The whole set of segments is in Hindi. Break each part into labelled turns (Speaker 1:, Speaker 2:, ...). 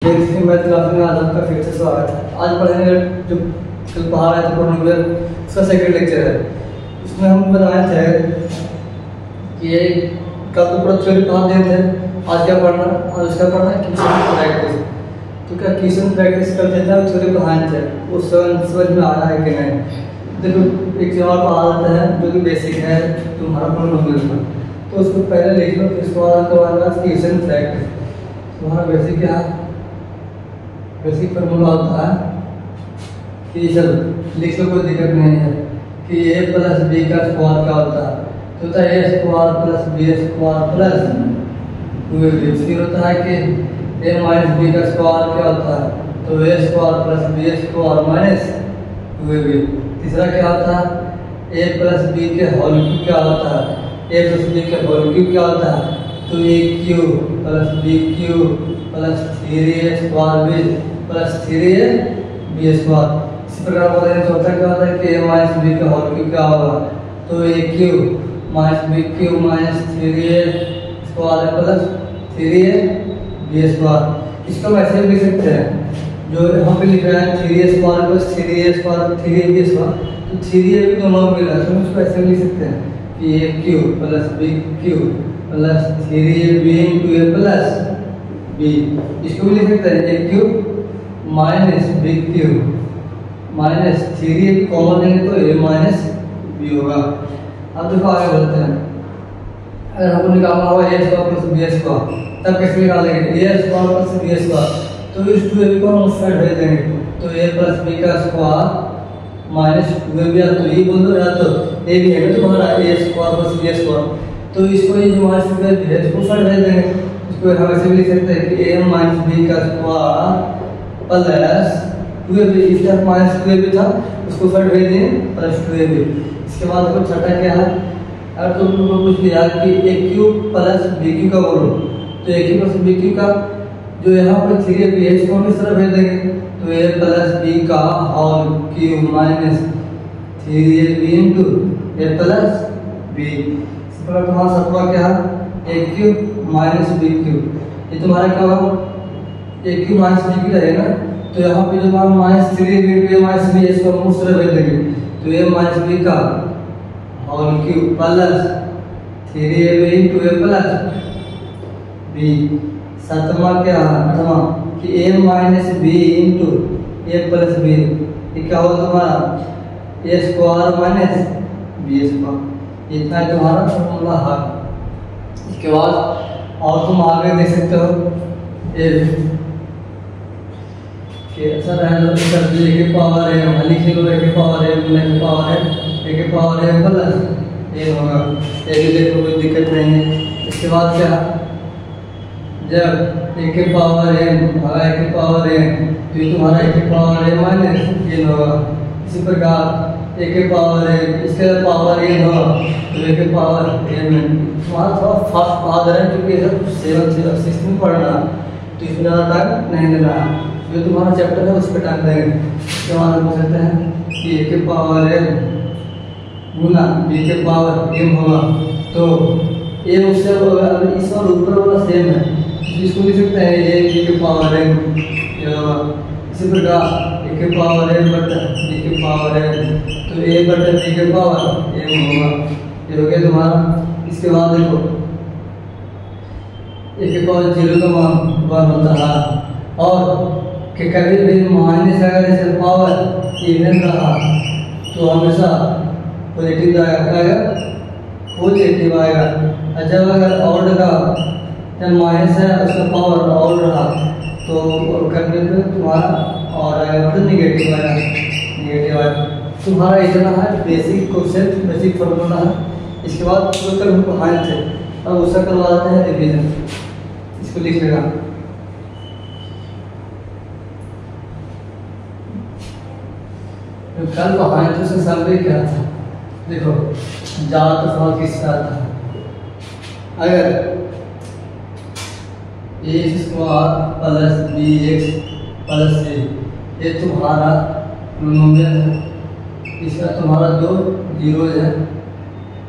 Speaker 1: देखिए मैथ क्लास में आज आपका फिर से स्वागत है। आज पढ़ेंगे जो कल पढ़ा रहे थे पॉलिनोमियल, उसका सेकंड लेक्चर है। उसमें हम बताए थे कि ये कल तो पूरा थ्योरी पढ़ा दिए थे, आज क्या पढ़ना, आज उसका पढ़ना है क्वेश्चन प्रैक्टिस। तो क्या क्वेश्चन प्रैक्टिस कर देता है, थ्योरी पढ़ाए थे वो समझ में आ रहा है कि नहीं। देखो एक चीज और पढ़ा देते हैं जो कि बेसिक है तुम्हारा पॉलिनोमियल का, तो उसको पहले लिख लो, फिर उसके बाद करवाना क्वेश्चन प्रैक्टिस। तुम्हारा बेसिक क्या है, बेसिक फार्मूला होता है कि चल लिख लो, कोई दिक्कत नहीं है कि a प्लस बी का स्क्वायर क्या होता है, तो होता है a square plus b square plus 2ab। फिर होता है कि a माइनस बी का स्क्वायर क्या होता है, तो a square plus b square minus 2ab। तीसरा क्या होता है a प्लस बी के होल क्यूब क्या होता है, a प्लस बी के होल क्यूब क्या होता है, तो a cube plus b cube plus 3a square b plus 3a b square. इसी प्रकार बोलते हैं चौथा क्या होता है कि a माइनस बी का होल क्यूब क्या होगा, तो a cube minus b cube minus 3a square plus 3a b square. इसको वैसे भी लिख सकते हैं, जो यहाँ पे लिख रहा है 3a square plus 3a square 3a b square, तो 3a भी दोनों मिल रहा है, तो इसको ऐसे भी लिख सकते हैं कि a cube plus b cube plus 3ab into a plus b. इसको भी लिख सकते हैं a cube minus b cube minus 3a common लेंगे तो a माइनस बी होगा। अब देखो आगे बढ़ते हैं, अगर हमको निकालना होगा a square plus b square, तब कैसे निकालेंगे a square plus b square, तो इस 2ab को हम उस साइड भेज देंगे, तो a प्लस बी का स्क्वायर माइनस 2ab, या तो ये बोल दो या तो a भी है तो हमारा a square plus b square, तो इसको ये जो माइनस 2ab है इसको साइड भेज देंगे। इसको हम ऐसे भी लिख सकते हैं कि a माइनस बी का स्क्वायर प्लस 2ab, इसका माइनस 2ab था उसको साइड भेज दिए प्लस 2ab। इसके बाद देखो छठा क्या है, अगर तुम लोगों को पूछ लिया कि a cube plus b cube का बोलो, तो a cube plus b cube का जो यहाँ पर 3ab है इसको हम इस तरह भेज देंगे, तो a प्लस b का whole cube minus 3ab into a plus b। इस प्रकार तुम्हारा सतवा क्या है a cube minus b cube, ये तुम्हारा क्या होगा a cube minus b cube रहेगा, तो यहाँ पे जो हमारा minus 3ab into a minus b इसको हम उस तरह भेज देंगे, तो a माइनस b का whole cube plus 3ab into a plus b। सातवां क्या है, आठवां कि a minus b into a plus b, ये क्या होगा तुम्हारा a square minus b square. इतना तुम्हारा फॉर्मूला है। इसके बाद और तुम आगे देख सकते हो सर a के पावर है, लिख लो a के पावर है, a के पावर है, a के पावर है प्लस a होगा, a के देखो कोई दिक्कत नहीं है। इसके बाद क्या, जब a के पावर है भागा a के पावर है, तो ये तुम्हारा a के पावर है माइनस n होगा। इसी प्रकार a के पावर है, इसके पावर n होगा, तो a के पावर n। तुम्हारा थोड़ा फास्ट पढ़ा दे रहे हैं क्योंकि सब 7 6 में पढ़ना, तो इसमें ज़्यादा टाइम नहीं देना है, जो तुम्हारा चैप्टर है उस पर टाइम देंगे। इसके बाद हम बोल सकते हैं कि a के पावर n गुना b के पावर m होगा, तो a उससे इस और ऊपर वाला सेम है, इसको लिख सकते हैं a b के पावर n। इसी प्रकार a के पावर n बटा b के पावर n, तो a बटा b के पावर m होगा, ये हो गया तुम्हारा। इसके बाद देखो a के पावर 0 का मान 1 होता है, और कि कभी भी माइनस अगर इसे पावर इवन रहा तो हमेशा पॉजिटिव आएगा, पॉजिटिव आएगा। जब अगर ऑड का जब माइनस है उसका पावर ऑड रहा तो करने पे तुम्हारा और आएगा तो निगेटिव आएगा, निगेटिव आएगा। तुम्हारा इतना है बेसिक क्वेश्चन, बेसिक फॉर्मूला है। इसके बाद जो कल हमको हाल थे, अब उसका करवा देते हैं रिवीजन। इसको लिख लेगा, कल को हाल थे उसका सैलरी क्या था, देखो ज़्यादा तो सवाल किसका था, अगर a square plus bx plus c ये तुम्हारा पॉलिनोमियल है, इसका तुम्हारा दो जीरोज है,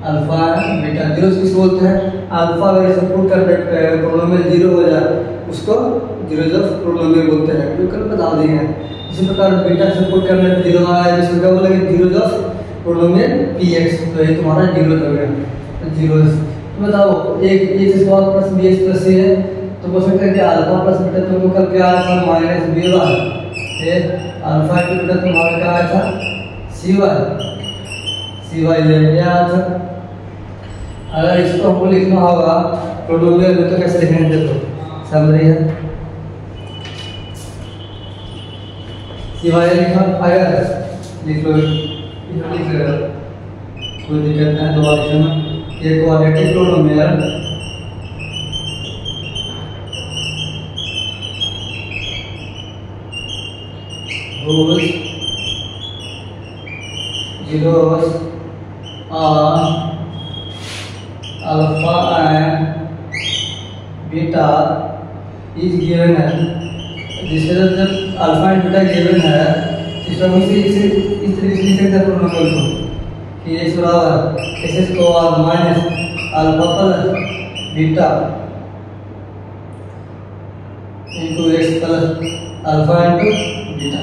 Speaker 1: अल्फा बीटा। जीरोज किस बोलते हैं, अल्फा अगर इसे पुट कर पॉलिनोमियल 0 हो जाए उसको जीरोज ऑफ पोलिनोमियल बोलते हैं, जो कल बता दिए हैं। इसी प्रकार बीटा सपोर्ट करने में 0 आया, जिसको क्या बोलेंगे जीरोज ऑफ पोलिनोमियल px। तो ये तुम्हारा जीरो हो गया, तो जीरोज। तो बताओ एक square plus bx plus c है, तो बोल सकते हैं कि अल्फा प्लस बीटा तुमको कल क्या आया था माइनस b वाई, फिर अल्फा की बीटा तुम्हारा क्या आया था cy ले लिया था। अगर इसको हमको लिखना होगा पोलिनोमियल में तो कैसे लिखेंगे, देखो समझ है cy लिखा, अगर लिख लो लिख लो कोई दिक्कत नहीं। दोबारा लिखना ये quadratic polynomial whose zeros are alpha and beta is given है। जिससे जब अल्फा एंड बीटा गिवन है सिस्टम इसे इस तरीके से लिख सकते हैं पोलिनोमियल को कि x बराबर x square minus alpha plus beta into x plus alpha into beta.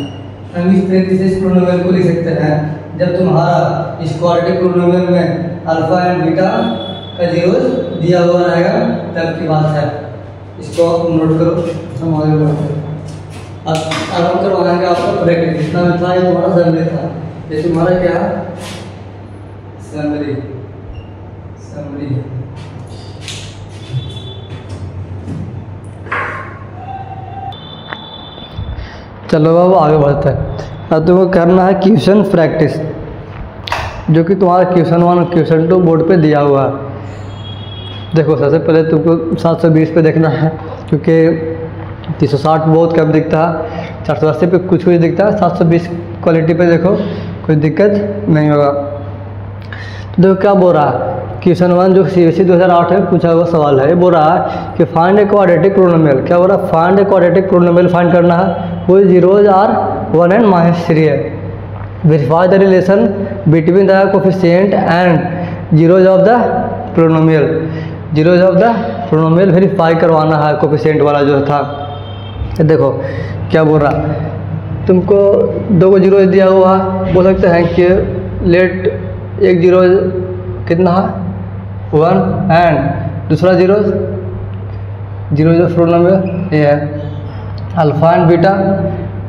Speaker 1: हम इस तरीके से इस पोलिनोमियल को लिख सकते हैं जब तुम्हारा इस क्वाड्रेटिक पोलिनोमियल में अल्फा एंड बीटा का जीरोज दिया हुआ रहेगा तब की बात है। इसको नोट करो, हम आगे बढ़ते हैं। अब हम करवाएंगे आपको ब्रैकेट, जितना भी था ये तुम्हारा समरी था, ये तुम्हारा क्या समरी है। चलो अब आगे बढ़ते हैं। अब तुमको करना है क्वेश्चन प्रैक्टिस, जो कि तुम्हारा क्वेश्चन 1 और क्वेश्चन 2 बोर्ड पे दिया हुआ है। देखो सबसे पहले तुमको 720 पे देखना है, क्योंकि 360 बहुत कम दिखता है, 480 पे कुछ दिखता है, 720 क्वालिटी पे देखो कोई दिक्कत नहीं होगा। तो देखो क्या बोल रहा है, क्वेश्चन 1 जो CBSE 2008 में पूछा हुआ सवाल है, ये बोल रहा है कि फाइंड ए क्वाड्रेटिक पोलिनोमियल। क्या बोल रहा है, find a quadratic polynomial find करना है, वो जीरोज आर 1 एंड -3 है। Verify the relation between the coefficient and zeros of the polynomial. Zeros of the polynomial verify करवाना है कोफिशिएंट वाला जो था। देखो क्या बोल रहा, तुमको 2 जीरोज दिया हुआ, बोल सकते हैं कि लेट एक जीरोज कितना है 1 एंड दूसरा जीरोज ऑफ पोलिनोमियल ये है अल्फा एंड बीटा।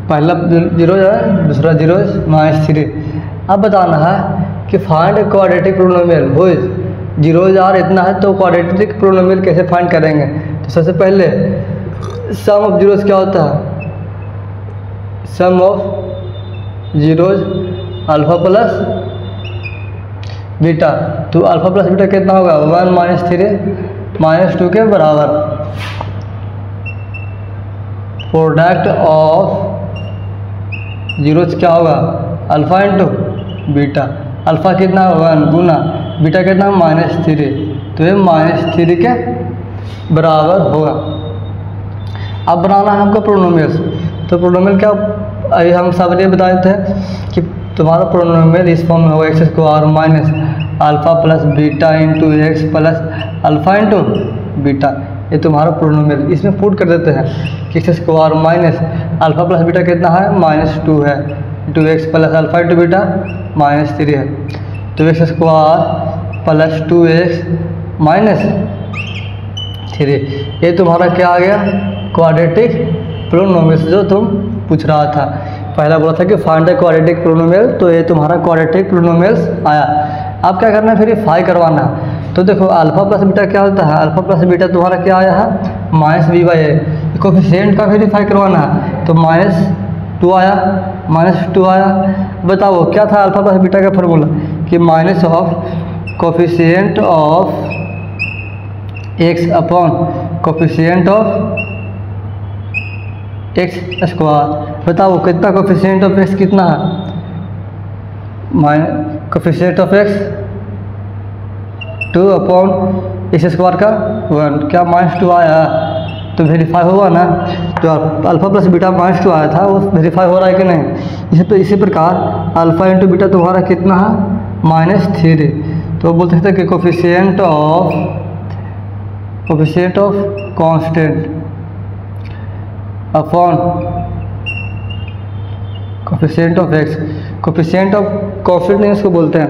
Speaker 1: पहला जीरोज है, दूसरा जीरोज -3। अब बताना है कि find quadratic polynomial which zeros are इतना है, तो क्वाड्रेटिक पोलिनोमियल कैसे फाइंड करेंगे। तो सबसे पहले सम ऑफ जीरोज क्या होता है, sum of zeros alpha plus beta. तो अल्फा प्लस बीटा कितना होगा 1 -3 -2 के बराबर। प्रोडक्ट ऑफ जीरोज क्या होगा अल्फा इंटू बीटा। अल्फा कितना 1 गुना बीटा कितना -3, तो ये -3 के बराबर होगा। अब बनाना है हमको पोलिनोमियल्स। तो पोलिनोमियल क्या, अभी हम सब ने बता देते हैं कि तुम्हारा पोलिनोमियल इस फॉर्म में होगा x square minus alpha plus beta into x plus alpha into beta. ये तुम्हारा पोलिनोमियल, इसमें पुट कर देते हैं कि x square minus alpha plus beta कितना है -2 है into x plus alpha into beta -3 है। तो x स्क्वायर प्लस 2x -3, ये तुम्हारा क्या आ गया क्वाड्रेटिक पोलिनोमियल जो तुम पूछ रहा था। पहला बोला था कि फाइंड द क्वाड्रेटिक पोलिनोमियल, तो ये तुम्हारा क्वाड्रेटिक पोलिनोमियल्स आया। अब क्या करना है, वेरीफाई करवाना है। तो देखो अल्फा प्लस बीटा क्या होता है, अल्फा प्लस बीटा तुम्हारा क्या आया है -b/a। कोफिशिएंट का वेरीफाई करवाना है, तो -2 आया, -2 आया। बताओ क्या था अल्फा प्लस बीटा का फार्मूला, कि minus of coefficient of x upon coefficient of x square. बताओ कितना कोफिशिएंट ऑफ x कितना है, coefficient of x 2 upon x square का 1, क्या -2 आया, तो वेरीफाई होगा ना। तो अल्फा प्लस बीटा -2 आया था, वो वेरीफाई हो रहा है कि नहीं। इसी प्रकार अल्फा इंटू बीटा तुम्हारा कितना है -3। तो बोल सकते हैं कि coefficient of constant upon coefficient of x. Coefficient of constant नहीं उसको बोलते हैं,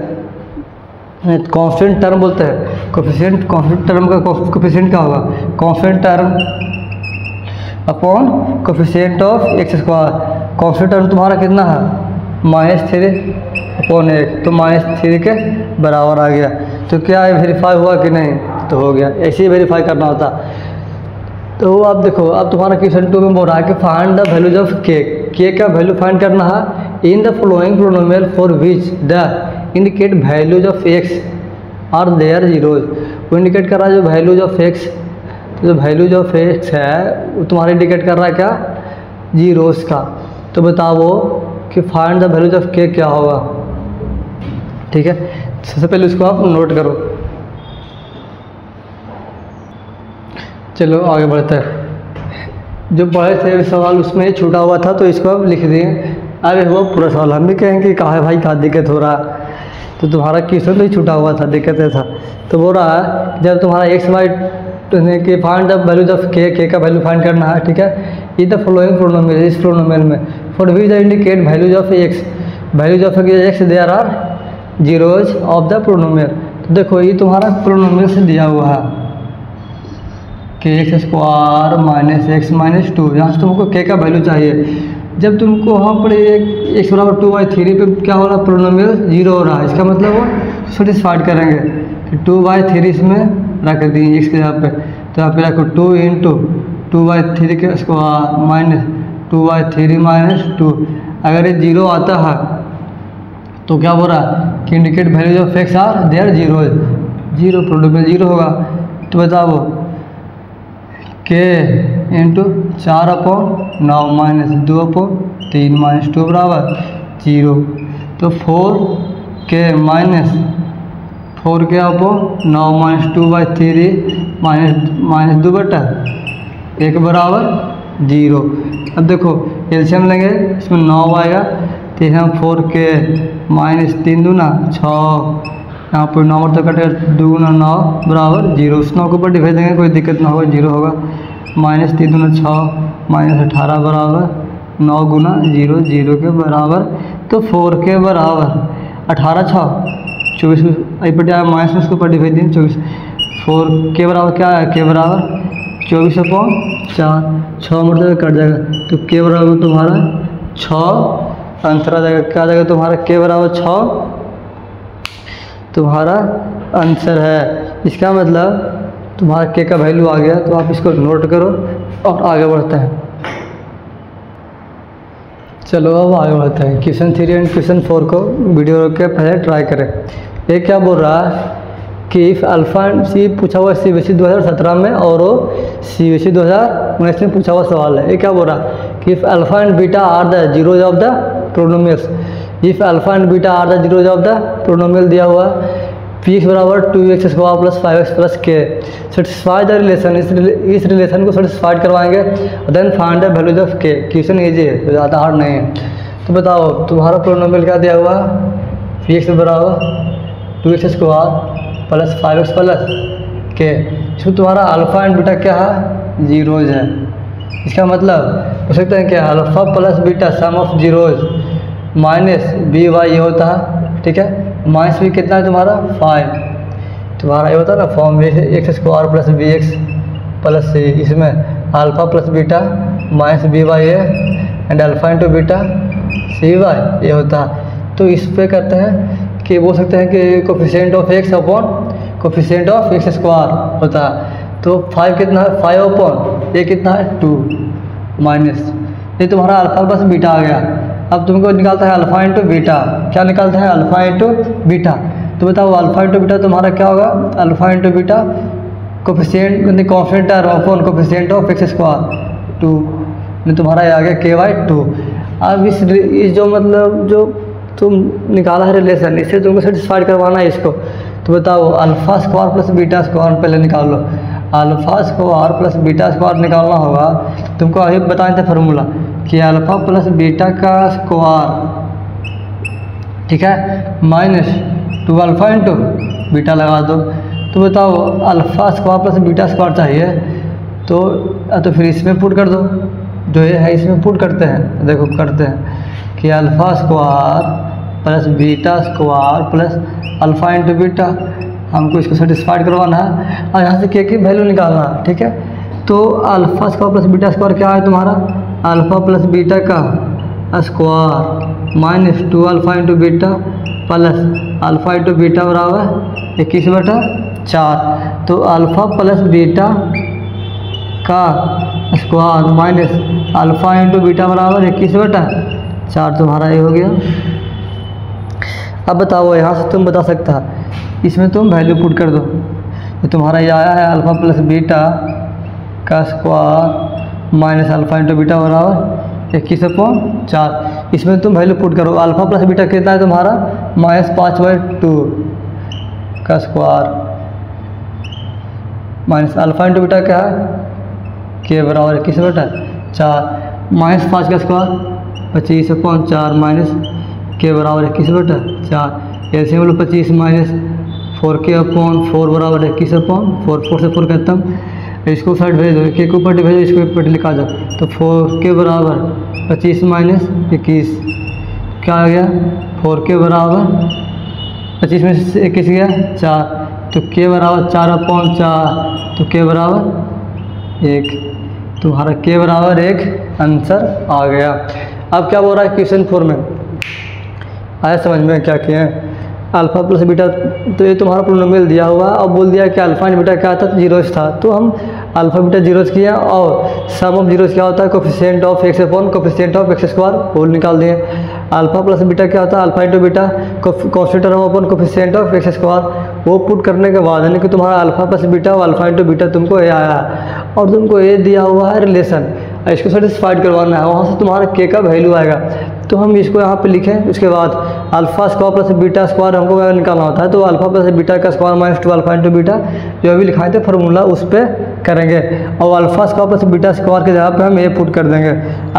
Speaker 1: कांस्टेंट टर्म बोलते हैं। कोफिशिएंट कांस्टेंट टर्म का कोफिशिएंट क्या होगा? Constant term upon coefficient of x square. Constant term तुम्हारा कितना है? -3 अपॉन 1, तो -3 के बराबर आ गया। तो क्या ये वेरीफाई हुआ कि नहीं? तो हो गया। ऐसे ही वेरीफाई करना होता। तो अब देखो, अब तुम्हारा क्वेश्चन 2 में बोल रहा है कि find the values of k का वैल्यू फाइंड करना है in the following polynomial for which the indicate values of x और देयर जीरोज। वो इंडिकेट कर रहा है जो वैल्यूज ऑफ एक्स, तो जो वैल्यूज ऑफ एक्स है वो तुम्हारा इंडिकेट कर रहा है क्या? जीरोस का। तो बताओ कि फाइंड द वैल्यूज ऑफ के क्या होगा। ठीक है, सबसे पहले उसको आप नोट करो। चलो आगे बढ़ते हैं। जो पढ़े थे सवाल उसमें छूटा हुआ था तो इसको अब लिख दिए। अरे वो पूरा सवाल हम भी कहेंगे कि कहा है भाई, क्या दिक्कत हो रहा है। तो तुम्हारा क्वेश्चन तो ही छूटा हुआ था, दिक्कत था। तो बोल रहा है जब तुम्हारा एक्स वाई के find the values of k का वैल्यू फाइंड करना है। ठीक है, इन द फॉलोइंग पोलिनोमियल, इस पोलिनोमियल में for which the indicate values of x, values of x there are zeros of the polynomial. तो देखो ये तुम्हारा पोलिनोमियल से दिया हुआ है के x square minus x minus 2। यहाँ से तुमको के का वैल्यू चाहिए। जब तुमको वहाँ पर एक्स बराबर 2/3 पे क्या हो रहा है? पोलिनोमियल 0 हो रहा है। इसका मतलब वो सेटिस्फाइड करेंगे कि 2/3 इसमें रख दिए एक्स के यहाँ पे। तो यहाँ पे रखो 2 × 2/3 के स्क्वायर माइनस 2/3 माइनस 2। अगर ये 0 आता है तो क्या हो रहा है कि indicate values of x are there zero, zero polynomial 0 होगा। तो बताओ के इंटू 4/9 माइनस 2/3 माइनस 2 बराबर 0। तो 4 माइनस 4/9 माइनस 2/3 माइनस 2/1 बराबर 0। अब देखो एलसीएम लेंगे, इसमें 9 आएगा। तो यहाँ 4 माइनस 3 दूना 6, यहाँ पर 9 तो कटेगा 2 × 9 बराबर 0। उस 9 के ऊपर डिवाइड देंगे, कोई दिक्कत ना होगा, 0 होगा। माइनस 3 दूना 6 माइनस 18 बराबर 9 गुना 0, 0 के बराबर। तो 4 के बराबर 18 6 24 पर आया माइनस में, उसके ऊपर डिवाइड देंगे 24। 4 के बराबर क्या है? के बराबर 24/4, 6 मतलब कट जाएगा। तो के बराबर तुम्हारा 6 आंसर आ जाएगा। क्या आ जाएगा तुम्हारा? के बराबर 6 तुम्हारा आंसर है। इसका मतलब तुम्हारा के का वैल्यू आ गया। तो आप इसको नोट करो और आगे बढ़ते हैं। चलो अब आगे बढ़ते हैं। क्वेश्चन 3 एंड क्वेश्चन 4 को वीडियो रोक के पहले ट्राई करें। ये क्या बोल रहा है कि इफ़ अल्फ़ा सी पूछा हुआ CBSE 2017 में और वो CBSE 2019 में पूछा हुआ सवाल है। ये क्या बोल रहा है कि if alpha and beta are the zeros of the polynomials, if alpha and beta are the zeros of the polynomial दिया हुआ px बराबर 2x square plus 5x plus k, satisfy the relation, इस रिलेशन को सेटिस्फाइड करवाएंगे। Then find the values of k. Question easy है, तो ज़्यादा हार्ड नहीं है। तो बताओ तुम्हारा पोलिनोमियल क्या दिया हुआ? px बराबर 2x square plus 5x plus के। इसमें तुम्हारा अल्फ़ा एंड बीटा क्या है? जीरोज है। इसका मतलब हो सकता है क्या? Alpha plus beta some of zeros minus by ये होता है। ठीक है, माइनस भी कितना है तुम्हारा? 5। तुम्हारा ये होता है ना form x square plus bx plus c। इसमें alpha plus beta minus by है and alpha into beta cy ये होता है। तो इस पे करते हैं कि बोल सकते हैं कि coefficient of x upon coefficient of x square होता है। तो 5 कितना है? 5 अपॉन ये कितना है? 2 माइनस ये तुम्हारा अल्फ़ा प्लस बीटा आ गया। अब तुमको निकालता है अल्फ़ा इंटू बीटा। क्या निकालता है? Alpha into beta. तो बताओ अल्फ़ा इंटू बीटा तुम्हारा क्या होगा? Alpha into beta coefficient constant term upon coefficient of x square 2, तुम्हारा आ गया k/2। अब इस जो मतलब जो तुम निकाला है रिलेशन, इससे तुमको सेटिस्फाइड करवाना है इसको। तो बताओ alpha square plus beta square पहले निकाल लो। Alpha square plus beta square निकालना होगा। तुमको अभी बताए थे फार्मूला कि अल्फ़ा प्लस बीटा का स्क्वायर, ठीक है, माइनस 2 अल्फ़ा इंटू बीटा लगा दो। तो बताओ alpha square plus beta square चाहिए तो फिर इसमें पुट कर दो। जो ये है इसमें पुट करते हैं। देखो करते हैं कि alpha square plus beta square plus alpha into beta, हमको इसको सेटिस्फाइड करवाना है और यहाँ से के की वैल्यू निकालना है। ठीक है, तो alpha square plus beta square क्या है तुम्हारा, अल्फ़ा प्लस बीटा का square minus 2 alpha into beta plus alpha into beta बराबर 21/4। तो अल्फ़ा प्लस बीटा का square minus alpha into beta बराबर 21/4 तुम्हारा ये हो गया। अब बताओ यहाँ से तुम बता सकता है, इसमें तुम वैल्यू पुट कर दो। तो तुम्हारा ये आया है अल्फ़ा प्लस बीटा का square minus alpha into beta बराबर 21/4। इसमें तुम वैल्यू पुट करो। अल्फ़ा प्लस बीटा कितना है तुम्हारा -5/2 का square minus alpha into beta क्या है के बराबर 21/4 माइनस 5 का स्क्वायर 25/4 माइनस के बराबर 21/4। ऐसे हम लोग 25 माइनस 4k/4 बराबर 21/4। 4 से 4 खत्म, इसको साइड भेज दो, के को ऊपर भेजो, इसको ऊपर लिखा जाओ। तो 4k बराबर 25 माइनस 21 क्या आ गया, 4k बराबर 25 में से 21 गया 4, तो k बराबर 4/4, तो k बराबर 1। तुम्हारा k बराबर 1 आंसर आ गया। अब क्या बोल रहा है क्वेश्चन 4 में, आया समझ में क्या किया है। अल्फ़ा प्लस बीटा, तो ये तुम्हारा पोलिनोमियल दिया हुआ, अब बोल दिया कि अल्फ़ा एंड बीटा क्या था, जीरोस था। तो हम अल्फ़ा बीटा जीरोस किया और सम ऑफ जीरोस क्या होता है, coefficient of x upon coefficient of x square whole निकाल दिए। अल्फ़ा प्लस बीटा क्या होता है, alpha into beta constant term upon coefficient of x square. वो पुट करने के बाद यानी कि तुम्हारा अल्फ़ा प्लस बीटा और अल्फ़ा इंटू बीटा तुमको ये आया है और तुमको ये दिया हुआ है रिलेशन, इसको सेटिस्फाइड करवाना है। वहाँ से तुम्हारा के का वैल्यू आएगा, तो हम इसको यहाँ पे लिखें। उसके बाद alpha square plus beta square हमको निकालना होता है, तो अल्फ़ा प्लस बीटा का square minus 2 alpha into beta जो अभी लिखाए थे फार्मूला उस पर करेंगे, और alpha square plus beta square के जगह पे हम ये पुट कर देंगे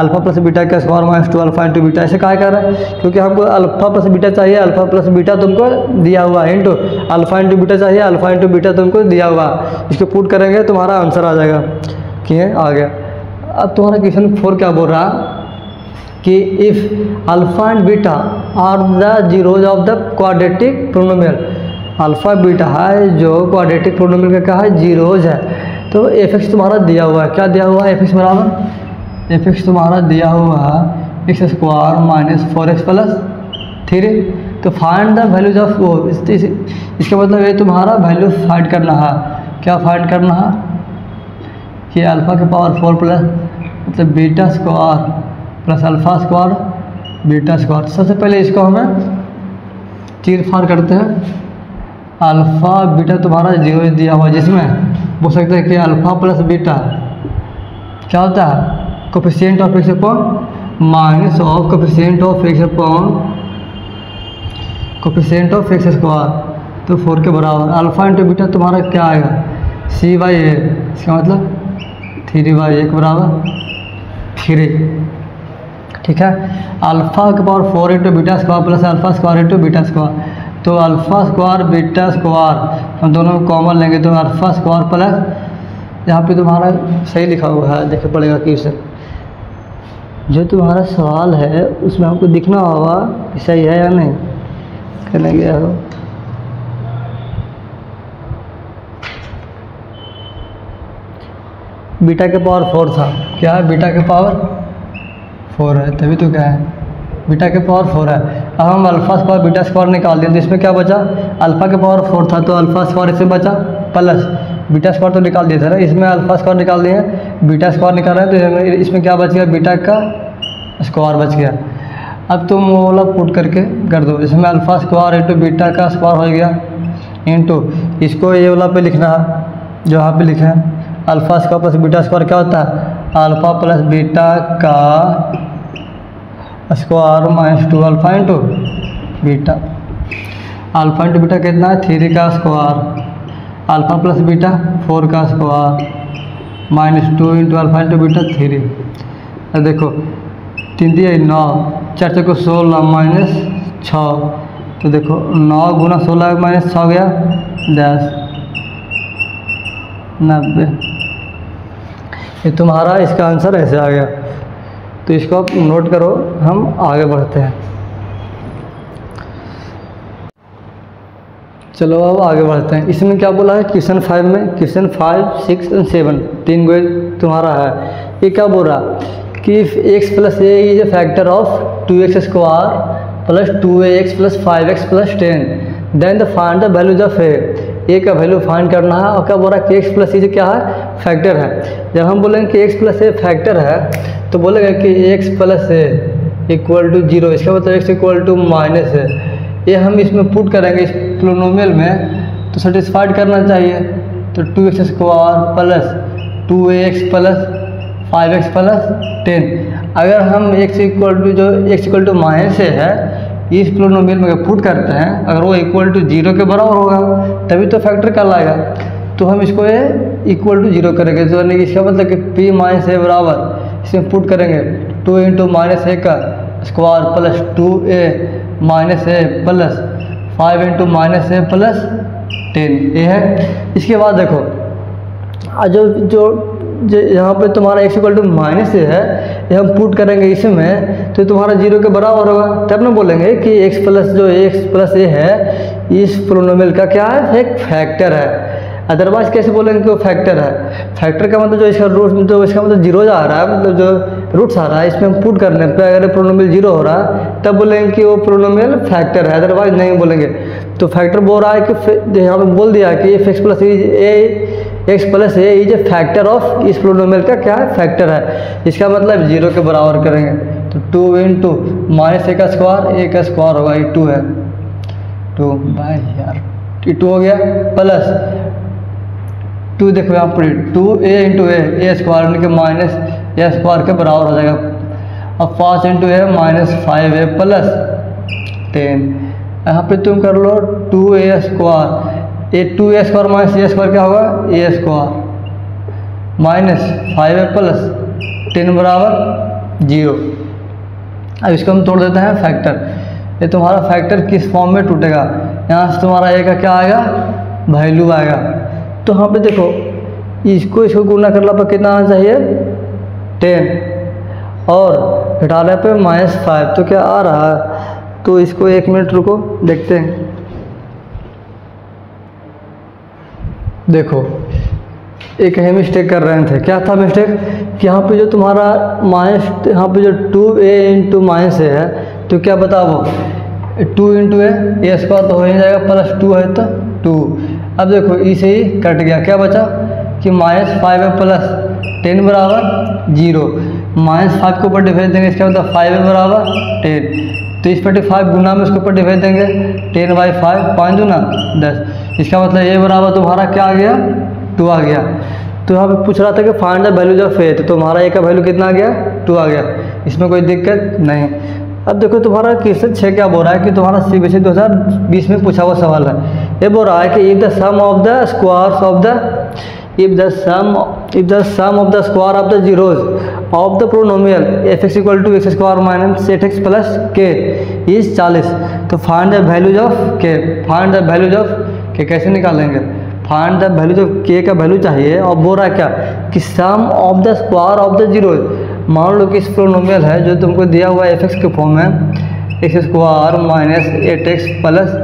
Speaker 1: अल्फ़ा प्लस बीटा का square minus 2 alpha into beta. ऐसे क्या कर रहा है, क्योंकि हमको अल्फ़ा प्लस बीटा चाहिए, अल्फ़ा प्लस बीटा तुमको दिया हुआ है, इंटू अल्फ़ा इंटू बीटा चाहिए, अल्फ़ा इंटू बीटा तुमको दिया हुआ। इसको पुट करेंगे तुम्हारा आंसर आ जाएगा कि आ गया। अब तुम्हारा क्वेश्चन 4 क्या बोल रहा है कि if alpha and beta are the zeros of the quadratic polynomial, alpha beta है जो क्वाड्रेटिक पोलिनोमियल का क्या है, जीरोज है। तो एफ एक्स तुम्हारा दिया हुआ है, क्या दिया हुआ है, एफ एक्स बराबर एफ एक्स तुम्हारा दिया हुआ है x square minus 4x plus 3। तो फाइंड द वैल्यूज ऑफ वो, इसका मतलब ये तुम्हारा वैल्यू फाइंड करना है। क्या फाइंड करना है कि अल्फ़ा के पावर 4 प्लस मतलब beta square plus alpha square beta square. सबसे पहले इसको हमें चीर फाड़ करते हैं। अल्फ़ा बीटा तुम्हारा जीरो दिया हुआ, जिसमें बोल सकते हैं कि अल्फ़ा प्लस बीटा क्या होता है, coefficient of x upon minus of coefficient of x upon coefficient of x square, तो 4 के बराबर। अल्फ़ा इंटू बीटा तुम्हारा क्या आएगा, c/a, इसका मतलब 3/1 बराबर 3। ठीक है, अल्फ़ा के power 4 into beta square plus alpha square into beta square. तो अल्फ़ा स्क्वायर बीटा स्क्वायर हम दोनों को कॉमन लेंगे, तो अल्फ़ा स्क्वायर प्लस यहाँ पे तुम्हारा सही लिखा हुआ है, देखना पड़ेगा क्वेश्चन जो तुम्हारा सवाल है उसमें हमको दिखना होगा कि सही है या नहीं। करने गया हो बीटा के पावर 4 था, क्या है, बीटा के पावर 4 है, तभी तो क्या है, बीटा के पावर 4 है। अब हम अल्फ़ा स्क्वायर बीटा स्क्वायर निकाल दिए, तो इसमें क्या बचा, अल्फ़ा के पावर 4 था तो अल्फ़ा स्क्वायर इससे बचा प्लस बीटा स्क्वायर तो निकाल दिया था ना, इसमें अल्फ़ा स्क्वायर निकाल दिए, बीटा स्क्वायर निकाल रहे हैं, तो इसमें क्या बच गया, बीटा का स्क्वायर बच गया। अब तुम वो वाला पुट करके कर दो, इसमें अल्फ़ा स्क्वायर इंटू बीटा का स्क्वायर हो गया इंटू इसको ये वाला पे लिखना है जो यहाँ पे लिखे हैं, alpha square plus beta square क्या होता है, अल्फ़ा प्लस बीटा का square minus 2 alpha into beta. Alpha into beta कितना है, 3 का स्क्वायर, अल्फ़ा प्लस बीटा 4 का square minus 2 into alpha into beta 3। अब देखो 3 दिया 9, 4 चौको 16 माइनस 6, तो देखो 9 गुना 16 माइनस 6 गया 10, 90। ये तुम्हारा इसका आंसर ऐसे आ गया। तो इसको आप नोट करो, हम आगे बढ़ते हैं। चलो अब आगे बढ़ते हैं। इसमें क्या बोला है क्वेश्चन 5 में, क्वेश्चन 5, 6 और 7 तीन गो तुम्हारा है। ये क्या बोल रहा कि if x plus a is a factor of 2x square plus 2ax plus 5x plus 10 then the find the values of a का वैल्यू फाइंड करना है। और क्या बोल रहा है कि x प्लस ए क्या है, फैक्टर है। जब हम बोलेंगे कि x प्लस ए फैक्टर है तो बोलेंगे कि x plus a equal to 0, इसका मतलब x इक्वल टू माइनस है। ये हम इसमें पुट करेंगे इस पोलिनोमियल में तो सेटिस्फाइड करना चाहिए। तो 2x square plus 2ax plus 5x plus 10, अगर हम x इक्वल टू जो x इक्वल टू माइनस से है इस पोलिनोमियल में पुट करते हैं, अगर वो इक्वल टू 0 के बराबर होगा तभी तो फैक्टर कहलाएगा। तो हम इसको ये इक्वल टू 0 करेंगे, तो इसका मतलब कि p माइनस ए बराबर इसमें पुट करेंगे 2 इंटू माइनस ए का स्क्वायर प्लस 2a माइनस ए प्लस 5 इंटू माइनस ए प्लस 10, ये है। इसके बाद देखो जो यहाँ पे तुम्हारा x इक्वल टू माइनस ए है, ये हम पुट करेंगे इसमें तो तुम्हारा 0 के बराबर होगा। तब ना बोलेंगे कि x प्लस ए है इस पोलिनोमियल का क्या है, एक फैक्टर है। अदरवाइज कैसे बोलेंगे कि वो फैक्टर है। फैक्टर का मतलब जो इसका रूट जो इसका मतलब 0 आ रहा है, मतलब जो रूट्स आ रहा है इसमें हम पुट करने पे अगर पोलिनोमियल 0 हो रहा है तब बोलेंगे कि वो पोलिनोमियल फैक्टर है, अदरवाइज नहीं बोलेंगे। तो फैक्टर बोल रहा है कि यहाँ पे बोल दिया कि x plus a is a factor of इस पोलिनोमियल का क्या है, फैक्टर है। इसका मतलब 0 के बराबर करेंगे तो 2 इंटू माइनस ए का स्क्वायर होगा, ये 2 है, 2 भाई यार ये 2 हो गया प्लस 2, देखो यहाँ पर 2a इंटू ए स्क्वायर यानी कि माइनस ए स्क्वायर के बराबर हो जाएगा। अब 5 इंटू ए माइनस 5a प्लस 10, यहाँ पे तुम कर लो 2a स्क्वायर, ये 2a स्क्वायर माइनस ए स्क्वायर क्या होगा, ए स्क्वायर माइनस 5a प्लस 10 बराबर 0। अब इसको हम तोड़ देते हैं फैक्टर। ये तुम्हारा फैक्टर किस फॉर्म में टूटेगा, यहाँ से तुम्हारा ए का क्या आएगा, वैल्यू आएगा। तो यहाँ पे देखो इसको गुना करने पर कितना आना चाहिए, 10 और घटाने पे -5, तो क्या आ रहा है। तो इसको 1 मिनट रुको देखते हैं। देखो एक ही मिस्टेक कर रहे थे, क्या था मिस्टेक कि यहाँ पे जो तुम्हारा माइनस यहाँ पे जो 2a इंटू माइनस ए है तो क्या बताओ 2 इंटू ए स्क्वायर तो हो ही जाएगा, प्लस 2 है तो 2। अब देखो इसे ही कट गया, क्या बचा कि -5 प्लस 10 बराबर 0, -5 के ऊपर डिवाइड देंगे, इसका मतलब 5 बराबर 10, तो इस पर 5 गुना में उसके ऊपर डिवाइड देंगे 10/5, 5 दूना 10, इसका मतलब ये बराबर तुम्हारा क्या आ गया, 2 आ गया। तो यहाँ पे पूछ रहा था कि फाइंड द वैल्यूज ऑफ ए, तो तुम्हारा ए का वैल्यू कितना आ गया, 2 आ गया, इसमें कोई दिक्कत नहीं। अब देखो तुम्हारा क्वेश्चन 6 क्या बोल रहा है कि तुम्हारा CBSE 2020 में पूछा हुआ सवाल है। ये बोल रहा है कि if the sum of the squares of the if the sum of the square of the zeros of the polynomial f(x = x square minus 8x plus k) is 40, तो find the values of k। Find the values of k कैसे निकालेंगे, find the values of k का वैल्यू चाहिए। और बोल रहा है क्या कि sum of the square of the zeros. मान लो कि इस पोलिनोमियल है जो तुमको दिया हुआ है f(x) के फॉर्म में, x square minus 8x plus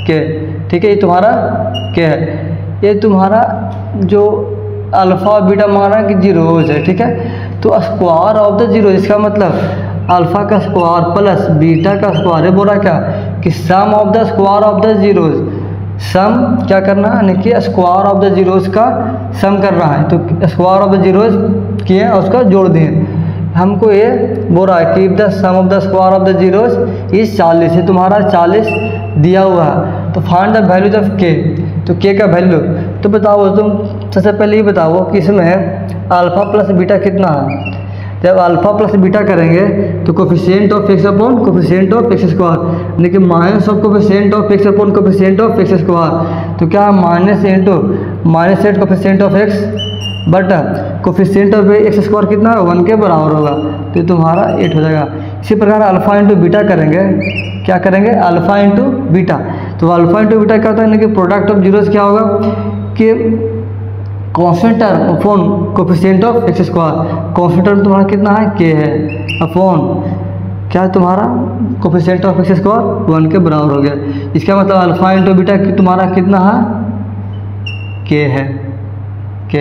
Speaker 1: k, ठीक है, ये तुम्हारा k है। ये तुम्हारा जो अल्फ़ा बीटा माना कि जीरोज है, ठीक है। तो स्क्वायर ऑफ द जीरो, इसका मतलब अल्फ़ा का स्क्वायर प्लस बीटा का स्क्वायर। बोल रहा क्या कि sum of the square of the zeros, sum क्या करना है यानी कि स्क्वायर ऑफ द जीरोज का सम कर रहा है। तो स्क्वायर ऑफ द जीरोज किए और उसका जोड़ दिए। हमको ये बोल रहा है कि the sum of the square of the zeros is 40 है, तुम्हारा 40 दिया हुआ है। तो find the values of k, तो k का वैल्यू तो बताओ तुम सबसे पहले ये बताओ कि इसमें अल्फ़ा प्लस बीटा कितना है। जब अल्फ़ा प्लस बीटा करेंगे तो coefficient of x upon coefficient of x square, यानी कि minus of coefficient of x upon coefficient of x square. तो क्या minus into -8 coefficient of x but coefficient of x square कितना है, 1 के बराबर होगा, तो तुम्हारा 8 हो जाएगा। इसी प्रकार अल्फ़ा इंटू बीटा करेंगे, क्या करेंगे अल्फ़ा इंटू बीटा। तो अल्फ़ा इंटू बीटा क्या होता है, यानी कि प्रोडक्ट ऑफ जीरोस क्या होगा कि constant term upon coefficient of x square, constant term तुम्हारा कितना है के है, अपॉन क्या है तुम्हारा कोफिशिएंट ऑफ एक्स स्क्वायर 1 के बराबर हो गया। इसका मतलब अल्फा इंटू बीटा तुम्हारा कितना है के है के।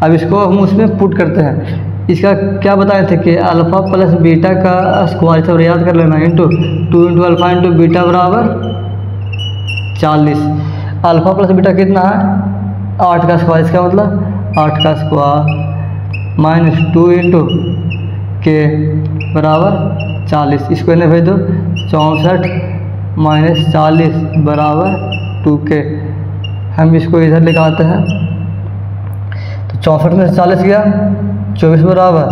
Speaker 1: अब इसको हम उसमें पुट करते हैं। इसका क्या बताए थे कि अल्फ़ा प्लस बीटा का स्क्वायर, सब याद कर लेना, into 2 into alpha into beta बराबर 40। अल्फ़ा प्लस बीटा कितना है 8 का स्क्वायर, इसका मतलब 8 का स्क्वायर माइनस 2 इंटू के बराबर 40। इसको इन्हें भेज दो, 64 माइनस 40 बराबर 2k। हम इसको इधर लिखाते हैं, तो 64 में से 40 गया, 24 बराबर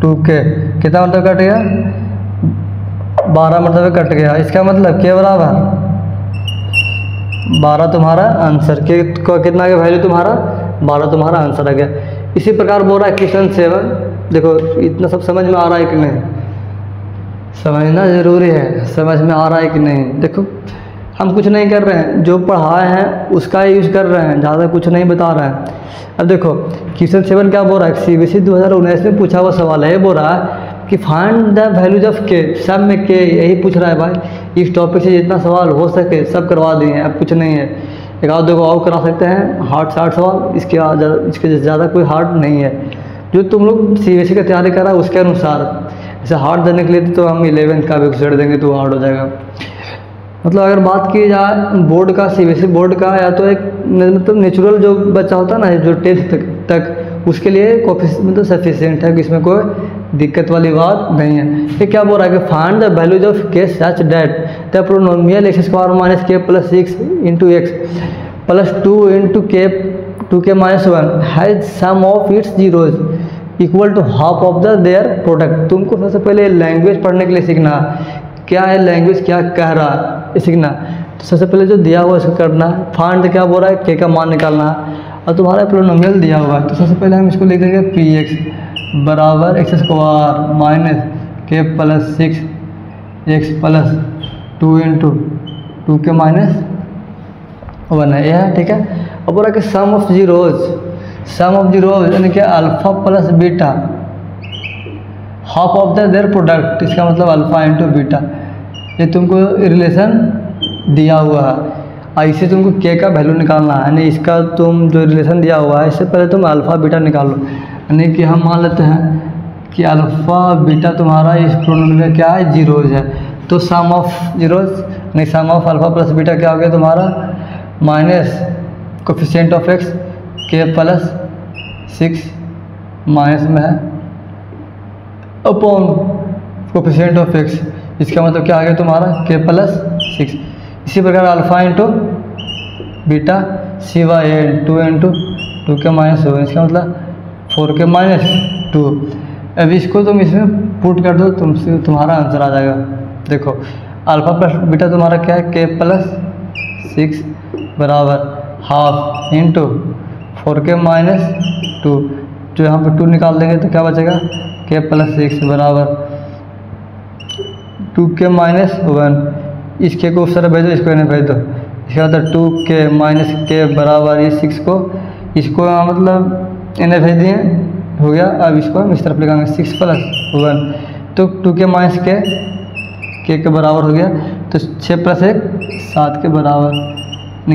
Speaker 1: 2k। कितना मतलब कट गया 12 मतलब कट गया। इसका मतलब के बराबर 12 तुम्हारा आंसर, के को कितना आ गया वैल्यू तुम्हारा 12 तुम्हारा आंसर आ गया। इसी प्रकार बोल रहा है क्वेश्चन 7। देखो इतना सब समझ में आ रहा है कि नहीं, समझना ज़रूरी है, समझ में आ रहा है कि नहीं। देखो हम कुछ नहीं कर रहे हैं, जो पढ़ाए हैं उसका यूज़ कर रहे हैं, ज़्यादा कुछ नहीं बता रहे हैं। अब देखो क्वेश्चन 7 क्या बोल रहा है, CBSE 2019 में पूछा हुआ सवाल है। ये बोल रहा है कि फाइंड द वैल्यूज ऑफ के, सब में के यही पूछ रहा है भाई। इस टॉपिक से जितना सवाल हो सके सब करवा दिए हैं, अब कुछ नहीं है। एक आध दो और करा सकते हैं हार्ड शार्ट सवाल, इसके ज़्यादा कोई हार्ड नहीं है। जो तुम लोग CBSE का तैयारी करा उसके अनुसार, जैसे हार्ड देने के लिए तो हम 11th का भी छेड़ देंगे तो हार्ड हो जाएगा। मतलब अगर बात की जाए बोर्ड का, CBSE बोर्ड का, या तो एक मतलब नेचुरल जो बच्चा होता है ना जो 10th तक उसके लिए मतलब सफिशिएंट है कि इसमें कोई दिक्कत वाली बात नहीं है। ये क्या बोल रहा है कि find the values of k such that the polynomial x square minus k plus 6 into x plus 2 into k 2k minus 1 has sum of its zeros equal to half of the their product. तुमको सबसे पहले लैंग्वेज पढ़ने के लिए सीखना, क्या है लैंग्वेज क्या कह रहा है सीखना। तो सबसे पहले जो दिया हुआ इसको करना है। फाइंड क्या बोल रहा है, के का मान निकालना है, और तुम्हारा पोलिनोमियल दिया हुआ है। तो सबसे पहले हम इसको लिख देंगे px बराबर x square minus k plus 6 x plus 2 into 2k minus 1 है, यह है ठीक है। अब बोला कि सम ऑफ जीरोज यानी कि alpha plus beta half of the their product, इसका मतलब अल्फ़ा इंटू बीटा। ये तुमको रिलेशन दिया हुआ है, ऐसे तुमको के का वैल्यू निकालना है। यानी इसका तुम जो रिलेशन दिया हुआ है इससे पहले तुम अल्फ़ा बीटा निकाल लो। यानी कि हम मान लेते हैं कि अल्फ़ा बीटा तुम्हारा इस पोलिनोमियल में क्या है जीरोज है, तो सम ऑफ जीरोज नहीं सम ऑफ अल्फ़ा प्लस बीटा क्या हो गया तुम्हारा माइनस कोफिशिएंट ऑफ एक्स के प्लस 6 माइनस में है अपॉन कोफिशिएंट ऑफ एक्स, इसका मतलब क्या आ गया तुम्हारा के प्लस 6। इसी प्रकार अल्फ़ा इंटू बीटा सिवाय 2 इंटू 2k माइनस 1, इसका मतलब 4k माइनस 2। अब इसको तुम इसमें पुट कर दो, तुम्हारा आंसर आ जाएगा। देखो अल्फ़ा प्लस बीटा तुम्हारा क्या है के प्लस 6 बराबर हाफ इंटू 4k माइनस 2, जो यहाँ पर 2 निकाल देंगे तो क्या बचेगा के प्लस 6 बराबर 2k माइनस 1। इसके को उस तरह भेज दो, इसको इन्हें भेज दो, इसका मतलब 2k माइनस के बराबर ये 6 को इसको मतलब इन्हें भेज दिए हो गया। अब इसको हम इस तरफ लिखाएंगे 6 प्लस 1, तो 2k माइनस के बराबर हो गया, तो 6 प्लस 1 7 के बराबर,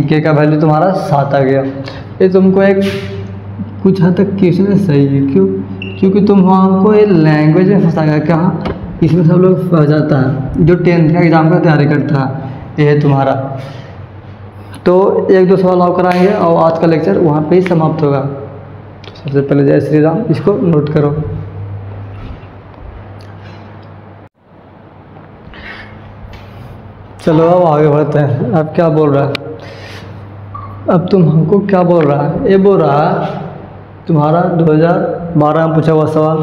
Speaker 1: के का वैल्यू तुम्हारा 7 आ गया। ये तुमको एक कुछ हद तक क्वेश्चन सही है, क्यों? क्योंकि तुम हमको ये लैंग्वेज में फंसा गया, कहाँ इसमें सब लोग फंस जाता है जो 10th का एग्ज़ाम का तैयारी करता है। ये है तुम्हारा। तो 1-2 सवाल और कराएंगे और आज का लेक्चर वहाँ पे ही समाप्त होगा। तो सबसे पहले जय श्री राम, इसको नोट करो। चलो अब आगे बढ़ते हैं। अब क्या बोल रहा है, अब तुम हमको क्या बोल रहा है, ये बोल रहा है तुम्हारा 2012 में पूछा हुआ सवाल,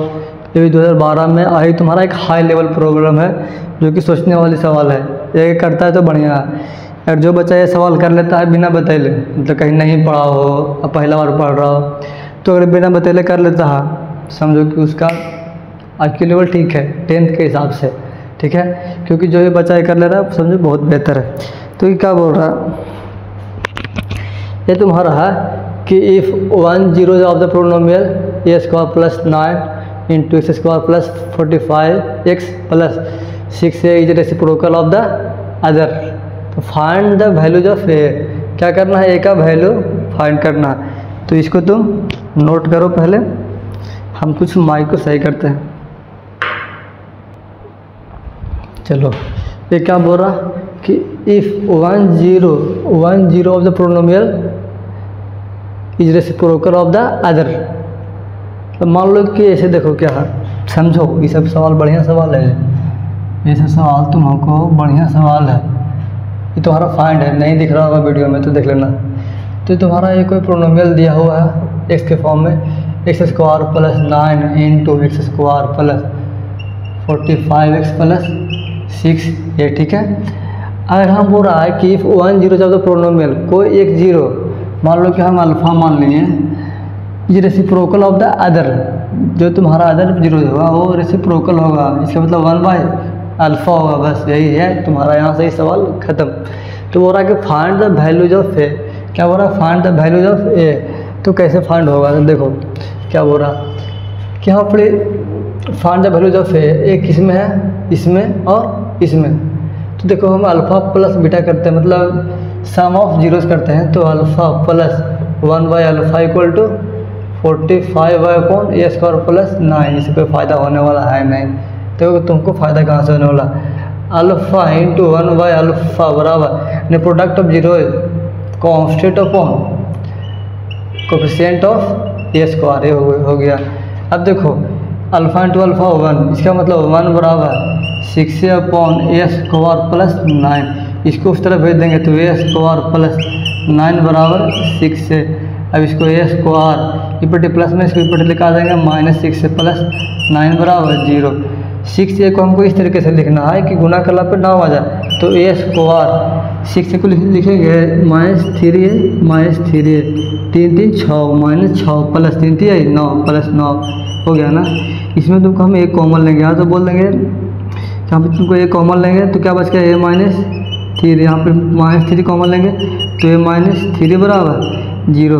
Speaker 1: ये भी 2012 में आई। तुम्हारा एक हाई लेवल प्रॉब्लम है जो कि सोचने वाली सवाल है। ये करता है तो बढ़िया है, और जो बच्चा ये सवाल कर लेता है बिना बतैले, मतलब कहीं नहीं पढ़ा हो अब पहला बार पढ़ रहा हो, तो अगर बिना बतैले कर लेता है समझो कि उसका IQ लेवल ठीक है 10th के हिसाब से, ठीक है। क्योंकि जो ये बच्चा ये कर ले रहा है समझो बहुत बेहतर है। तो ये क्या बोल रहा है, ये तुम्हारा है कि if 1 zeros of the polynomial A square plus 9 into x square plus 45x plus 6a is reciprocal of the other. तो फाइंड द वैल्यूज ऑफ ए, क्या करना है, ए का वैल्यू फाइंड करना है। तो इसको तुम नोट करो, पहले हम कुछ माइक को सही करते हैं। चलो, ये क्या बोल रहा कि if 1 0 of the polynomial is reciprocal of the other. तो मान लो कि ऐसे देखो, क्या है समझो, ये सब सवाल बढ़िया सवाल है, ये सब सवाल तुमको बढ़िया सवाल है। ये तुम्हारा फाइंड है, नहीं दिख रहा होगा वीडियो में तो देख लेना। तो तुम्हारा ये कोई पोलिनोमियल दिया हुआ है एक्स के फॉर्म में, x square plus 9 into x square plus 45x plus 6, ये ठीक है। अगर हम बोल रहा है कि इफ़ 1 0 ऑफ द पोलिनोमियल, कोई एक जीरो, मान लो कि हम अल्फ़ा मान लिए, ये रेसिप्रोकल ऑफ द अदर, जो तुम्हारा अदर जीरो होगा वो रेसिप्रोकल होगा, इसका मतलब 1/अल्फ़ा होगा। बस यही है तुम्हारा, यहाँ से ही सवाल ख़त्म। तो बोल रहा है कि फाइंड द वैल्यूज ऑफ ए, क्या बोल रहा है, फाइंड द वैल्यूज ऑफ ए। तो कैसे फाइंड होगा, तो देखो क्या बोल रहा कि यहाँ पर फाइंड द वैल्यूज ऑफ ए किस में है, इसमें और इसमें। तो देखो हम अल्फ़ा प्लस बीटा करते हैं, मतलब सम ऑफ जीरोस करते हैं। तो अल्फ़ा प्लस 1/अल्फ़ा equal to 45/a square plus 9, इससे कोई फ़ायदा होने वाला है नहीं। तो तुमको फ़ायदा कहाँ से होने वाला, अल्फ़ा इंटू 1/अल्फ़ा बराबर ने product of zero constant upon coefficient of A square, ये हो गया। अब देखो अल्फ़ा इंटू अल्फ़ा 1, इसका मतलब 1 बराबर 6a/a स्क्वायर प्लस 9, इसको उस तरफ भेज देंगे तो a स्क्वायर प्लस 9 बराबर 6 है। अब इसको a स्क्वायर इपटी प्लस में इसको इपटी लिखा जाएगा -6 से प्लस 9 बराबर 0। 6a को हमको इस तरीके से लिखना है कि गुना करला पे 9 आ जाए। तो a स्क्वायर 6 को लिखेंगे -3a 3 3 6 -6 प्लस 3 3 9 प्लस 9 हो गया ना। इसमें तुमको हम एक कॉमन लेंगे, यहाँ तो बोल देंगे, यहाँ पे तुमको एक कॉमन लेंगे तो क्या बच गया a-3, यहाँ पे -3 कॉमन लेंगे तो a-3 बराबर 0।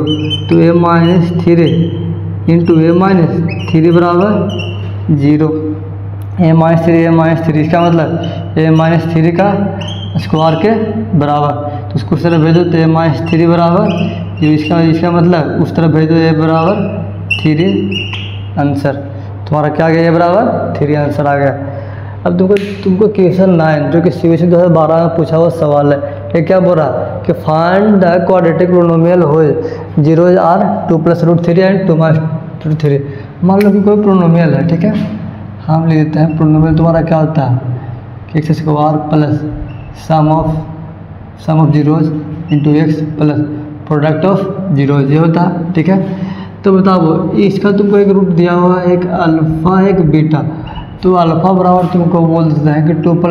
Speaker 1: तो a-3 इंटू a-3 बराबर 0, a-3 इसका मतलब a-3 का स्क्वायर के बराबर। तो उसको उस तरफ भेजो तो a-3 बराबर, जो इसका मतलब उस तरफ भेजो a बराबर 3, आंसर तुम्हारा क्या आ गया, a बराबर 3 आंसर आ गया। अब तुमको क्वेश्चन 9 जो कि CBSE 2012 में पूछा हुआ सवाल है, ये क्या बोल रहा कि फाइंड द क्वाड्रेटिक पोलिनोमियल हो जीरोज आर 2 + √3 एंड 2 - √3। मान लो कि कोई पोलिनोमियल है, ठीक है, हम ले लेते हैं पोलिनोमियल तुम्हारा क्या होता है कि x square plus sum of zeros into x plus product of zeros, ये होता है, ठीक है। तो बताओ इसका तुमको एक रूट दिया हुआ है, एक अल्फ़ा एक बीटा। तो अल्फ़ा बराबर तुमको बोल देते हैं कि 2 +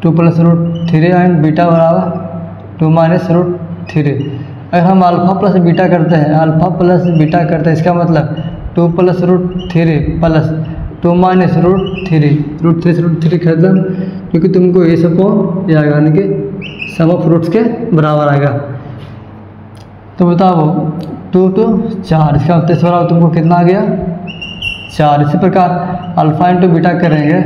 Speaker 1: √3 एंड बीटा बराबर 2 - √3। अगर हम अल्फ़ा प्लस बीटा करते हैं, इसका मतलब 2 + √3 प्लस 2 - √3 से √3 खत्म, क्योंकि तुमको ये सब को ये आएगा, यानी कि सम ऑफ रूट्स के बराबर आएगा। तो बताओ 2 to 4, इसका मतलब इस बराबर तुमको कितना आ गया 4। इसी प्रकार अल्फ़ा इंटू बीटा करेंगे,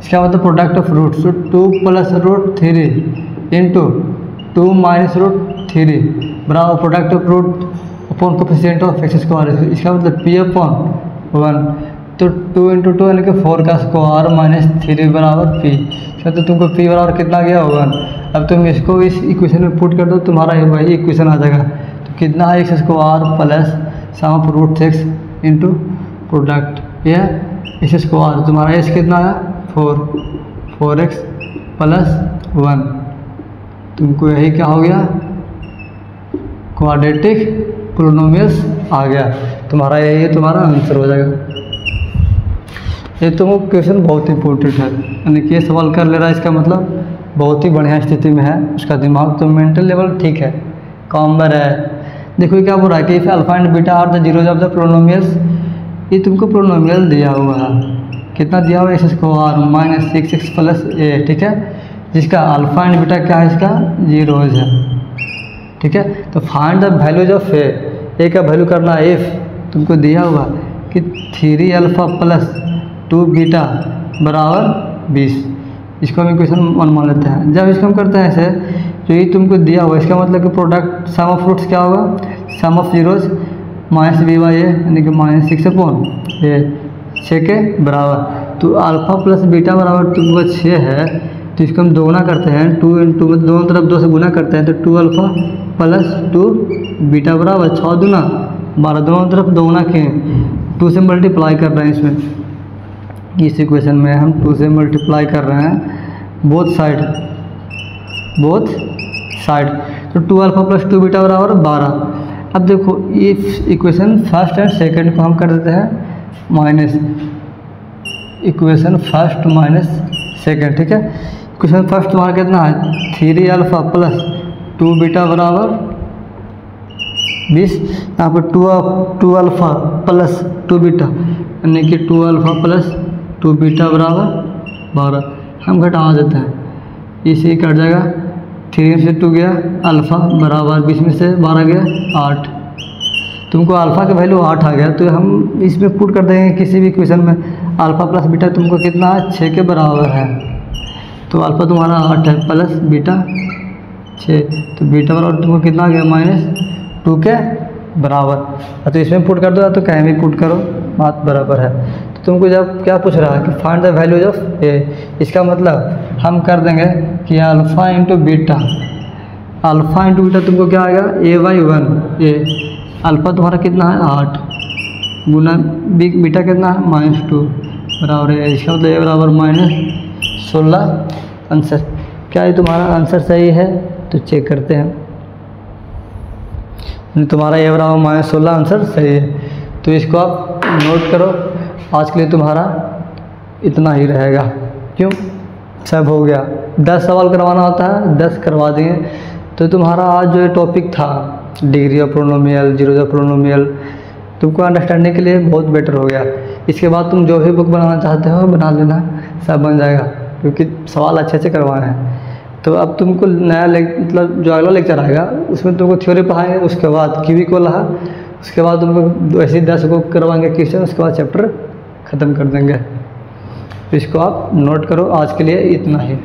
Speaker 1: इसका मतलब प्रोडक्ट ऑफ रूट, तो 2 + √3 इंटू 2 - √3 बराबर product of root upon coefficient of x square, इसका मतलब p/1। तो 2 × 2 यानी कि 4 का स्क्वायर -3 बराबर p, इसका तो तुमको p बराबर कितना गया 1। अब तुम इसको इस इक्वेशन में पुट कर दो, तुम्हारा वही इक्वेशन आ जाएगा। तो कितना है x square plus sum of √6 into product ये एक्स स्क्वायर, तुम्हारा एस कितना है 4x + 1। तुमको यही क्या हो गया, क्वाड्रेटिक पोलिनोमियल्स आ गया तुम्हारा, यही तुम्हारा आंसर हो जाएगा। ये तुमको क्वेश्चन बहुत इंपॉर्टेंट है, यानी कि ये सवाल कर ले रहा है, इसका मतलब बहुत ही बढ़िया स्थिति में है उसका दिमाग, तो मेंटल लेवल ठीक है, काम में है। देखो क्या बोल रहा है कि if alpha and beta are the zeros of the polynomials, ये तुमको पोलिनोमियल दिया हुआ है, कितना दिया हुआ है एक्स स्क्वायर -6x + a, ठीक है, जिसका अल्फा एंड बीटा क्या है, इसका जीरोज है। ठीक है। तो find the values of a का वैल्यू करना है। इफ़ तुमको दिया हुआ कि 3 अल्फ़ा प्लस 2 बीटा बराबर 20, इसको हम इक्वेशन 1 मान लेते हैं। जब इसको हम करते हैं ऐसे, तो ये तुमको दिया हुआ, इसका मतलब कि प्रोडक्ट सम ऑफ रूट्स क्या होगा, sum of zeros minus b by a, यानी कि -6 अपॉन ए 6 के बराबर। तो अल्फ़ा प्लस बीटा बराबर तुमको 6 है, तो इसको हम दोगुना करते हैं, 2 इंटू मतलब दोनों तरफ 2 से गुना करते हैं, तो 2 अल्फ़ा प्लस 2 बीटा बराबर 6 दूना 12, दोनों तरफ दोगुना किए, 2 से मल्टीप्लाई कर रहे हैं इसमें, इस इक्वेशन में हम 2 से मल्टीप्लाई कर रहे हैं बोथ साइड, तो 2 अल्फ़ा प्लस 2 बीटा बराबर 12। अब देखो ये इक्वेशन फर्स्ट एंड सेकंड को हम कर देते हैं minus, equation first minus second, ठीक है। इक्वेशन फर्स्ट तुम्हारा कितना है, 3 अल्फ़ा प्लस 2 बीटा बराबर 20, यहाँ पर 2 अल्फ़ा प्लस 2 बीटा, यानी कि 2 अल्फ़ा प्लस 2 बीटा बराबर 12, हम घटा देते हैं, इसे कट जाएगा, 3 से 2 गया, अल्फ़ा बराबर 20 में से 12 गया 8, तुमको अल्फ़ा का वैल्यू 8 आ गया। तो हम इसमें पुट कर देंगे किसी भी इक्वेशन में, अल्फ़ा प्लस बीटा तुमको कितना है, 6 के बराबर है, तो अल्फ़ा तुम्हारा 8 है प्लस बीटा 6, तो बीटा बराबर तुमको कितना आ गया, -2 के बराबर। तो इसमें पुट कर दो, तो कहीं भी पुट करो, बात बराबर है। तो तुमको जब क्या पूछ रहा है कि फाइंड द वैल्यूज ऑफ ए, इसका मतलब हम कर देंगे कि alpha into beta, alpha into beta तुमको क्या आएगा, a/1, ए अल्फ़ा तुम्हारा कितना है 8 गुना बीटा कितना है -2 बराबर है, इसका मतलब ए बराबर -16 आंसर। क्या ये तुम्हारा आंसर सही है, तो चेक करते हैं, तुम्हारा ए बराबर -16 आंसर सही है। तो इसको आप नोट करो, आज के लिए तुम्हारा इतना ही रहेगा, क्यों, सब हो गया। 10 सवाल करवाना होता है, 10 करवा दिए। तो तुम्हारा आज जो टॉपिक था degree of polynomial, zeros of polynomial, तुमको अंडरस्टैंडिंग के लिए बहुत बेटर हो गया। इसके बाद तुम जो भी बुक बनाना चाहते हो बना लेना, सब बन जाएगा, क्योंकि सवाल अच्छे से करवाए हैं। तो अब तुमको नया मतलब जो अगला लेक्चर आएगा उसमें तुमको थ्योरी पढ़ाएंगे, उसके बाद क्यूबिक वाला है, उसके बाद तुमको ऐसे 10 को करवाएंगे क्वेश्चन, उसके बाद चैप्टर ख़त्म कर देंगे। इसको आप नोट करो, आज के लिए इतना ही।